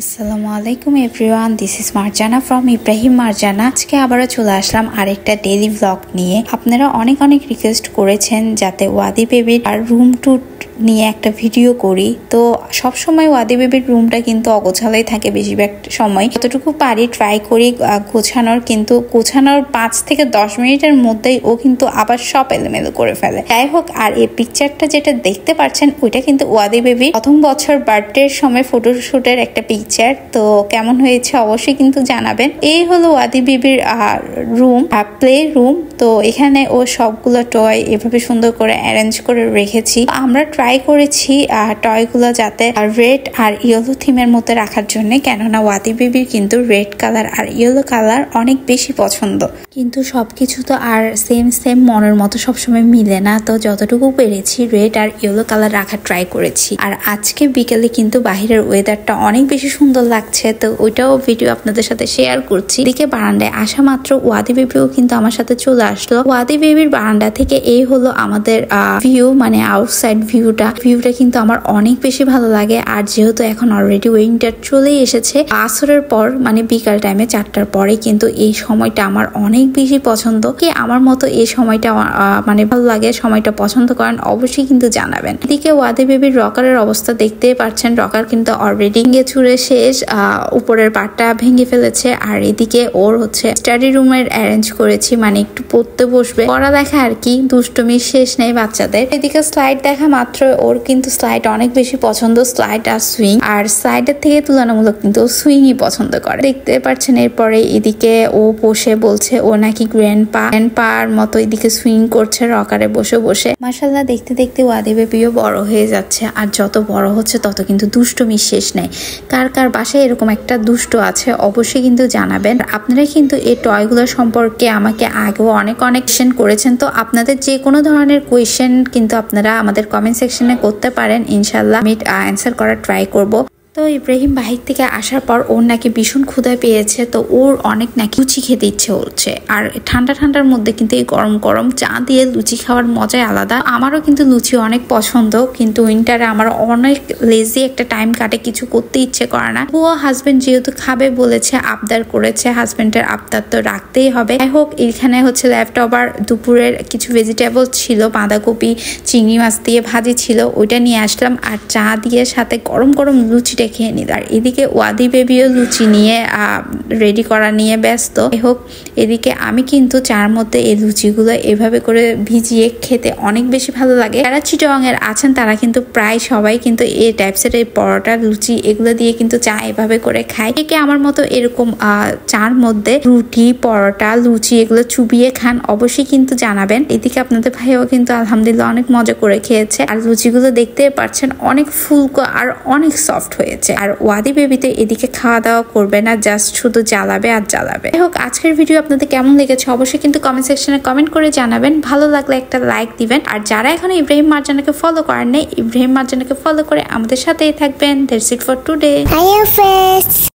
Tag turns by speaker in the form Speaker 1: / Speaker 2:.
Speaker 1: আসসালামু আলাইকুম everyone, this is Marjana from Ibrahim Marjana. আজকে আবারও চলে আসলাম আরেকটা ডেইলি ব্লগ নিয়ে। আপনারা অনেক রিকোয়েস্ট করেছেন যাতে ওয়াদি বেবির আর রুম ট্যুর নিয়ে একটা ভিডিও করি। তো সবসময় ওয়াদি বেবির রুমটা কিন্তু অগোছালোই থাকে, বেশিরভাগ সময় যতটুকু পারি ট্রাই করি গোছানোর, কিন্তু গোছানোর 5 থেকে 10 মিনিটের মধ্যেই ও কিন্তু আবার সব এলোমেলো করে ফেলে। যাই হোক, আর এই পিকচারটা যেটা দেখতে পাচ্ছেন ওইটা কিন্তু ওয়াদি বেবির প্রথম বছর বার্থডের সময় ফটোশুটের একটা পিকচার। তো কেমন হয়েছে অবশ্যই কিন্তু জানাবেন। এই হলো ওয়াদি বেবির রুম, প্লে রুম। তো এখানে ও সবগুলো টয় এভাবে সুন্দর করে অ্যারেঞ্জ করে রেখেছি। আমরা ট্রাই করেছি টয়গুলো যাতে রেড আর ইয়েলো থিমের মধ্যে রাখার জন্য, কেননা ওয়াদি বেবির কিন্তু রেড কালার আর ইয়েলো কালার অনেক বেশি পছন্দ। কিন্তু সবকিছু তো আর সেম মনের মতো সবসময় মিলে না। তো যতটুকু পেরেছি রেড আর ইয়েলো কালার রাখার ট্রাই করেছি। আর আজকে বিকেলে কিন্তু বাহিরের ওয়েদারটা অনেক বেশি সুন্দর লাগছে, তো ওইটাও ভিডিও আপনাদের সাথে শেয়ার করছি। এদিকে বারান্দায় আসা মাত্র ওয়াদি বেবিও কিন্তু আমার সাথে চলে আসলো। ওয়াদি বেবির বারান্দা থেকে এই হলো আমাদের ভিউ, মানে আউটসাইড ভিউটা কিন্তু আমার অনেক বেশি ভালো লাগে। আর যেহেতু এখন অলরেডি উইন্টার চলেই এসেছে, আসরের পর মানে বিকাল টাইমে 4টার পরে কিন্তু এই সময়টা আমার অনেক বেশি পছন্দ। কি আমার মতো এই সময়টা মানে ভালো লাগে, সময়টা পছন্দ করেন অবশ্যই কিন্তু জানাবেন। এদিকে ওয়াদি বেবির রকারের অবস্থা দেখতেই পাচ্ছেন, রকার কিন্তু অলরেডি ভেঙে চুরে শেষ, উপরের পাটটা ভেঙে ফেলেছে। আর এদিকে ওর হচ্ছে স্টাডি রুমের অ্যারেঞ্জ করেছি, মানে একটু পড়তে বসবে, পড়া দেখা আর কি, দুষ্টমির শেষ নেই বাচ্চাদের। এদিকে স্লাইড দেখা মাত্র ওর কিন্তু স্লাইড অনেক বেশি পছন্দ, স্লাইড আর সুইং। আর স্লাইডের থেকে তুলনামূলক কিন্তু সুইংই পছন্দ করে, দেখতে পাচ্ছেন। এরপরে এদিকে ও বসে বলছে ও নাকি গ্র্যান্ডপার মতো এদিকে সুইং করছে রকারে বসে বসে। মাশাআল্লাহ, দেখতে দেখতে ওয়াদি বেবিও বড় হয়ে যাচ্ছে। আর যত বড় হচ্ছে তত কিন্তু দুষ্টমির শেষ নেই। কার কার বাসায় এরকম একটা দুষ্ট আছে অবশ্যই কিন্তু জানাবেন। আপনারা কিন্তু এই টয়গুলো সম্পর্কে আমাকে আগেও অনেক কোয়েশ্চেন করেছেন। তো আপনাদের যে কোনো ধরনের কোয়েশ্চেন কিন্তু আপনারা আমাদের কমেন্ট সেকশনে করতে পারেন, ইনশাল্লাহ আমি অ্যান্সার করার ট্রাই করব। তো ইব্রাহিম বাহির থেকে আসার পর ওর নাকি ভীষণ ক্ষুধা পেয়েছে, তো ওর অনেক নাকি লুচি খেতে ইচ্ছে হচ্ছে। আর ঠান্ডার মধ্যে কিন্তু এই গরম চা দিয়ে লুচি খাওয়ার মজাই আলাদা। আমারও কিন্তু লুচি অনেক পছন্দ, কিন্তু উইন্টারে আমার অনেক লেজি একটা টাইম কাটে, কিছু করতে ইচ্ছে করে না। ও হাজবেন্ড যেহেতু খাবে বলেছে, আবদার করেছে, হাজবেন্ডের আবদার তো রাখতেই হবে। যাই হোক, এখানে হচ্ছে ল্যাপটপার দুপুরের কিছু ভেজিটেবল ছিল, বাঁধাকপি চিংড়ি মাছ দিয়ে ভাজি ছিল, ওইটা নিয়ে আসলাম। আর চা দিয়ে সাথে গরম লুচি খেয়ে নিল। আর এদিকে ওয়াদি বেবিও লুচি নিয়ে রেডি করা নিয়ে ব্যস্ত। হোক, এদিকে আমি কিন্তু চার মধ্যে এই লুচিগুলো এভাবে করে ভিজিয়ে খেতে অনেক বেশি ভালো লাগে। যারা চিটাগাং এর আছেন তারা কিন্তু প্রায় সবাই কিন্তু এই টাইপসের এই পরোটা লুচি এগুলো দিয়ে কিন্তু চা এভাবে করে খায়। কে আমার মতো এরকম চার মধ্যে রুটি পরোটা লুচি এগুলো চুবিয়ে খান অবশ্যই কিন্তু জানাবেন। এদিকে আপনাদের ভাইও কিন্তু আলহামদুলিল্লাহ অনেক মজা করে খেয়েছে। আর লুচিগুলো দেখতে পাচ্ছেন অনেক ফুলকো আর অনেক সফট হয়েছে। আর ওয়াদি বেবিতে এদিকে খাওয়া দাওয়া করবে না, জাস্ট শুধু জ্বালাবে আর জ্বালাবে। যাই হোক, আজকের ভিডিও আপনাদের কেমন লেগেছে অবশ্যই কিন্তু কমেন্ট সেকশনে কমেন্ট করে জানাবেন। ভালো লাগলে একটা লাইক দিবেন। আর যারা এখনো ইব্রাহিম মারজানাকে ফলো করেন নাই, ইব্রাহিম মারজানাকে ফলো করে আমাদের সাথেই থাকবেন। That's it for today.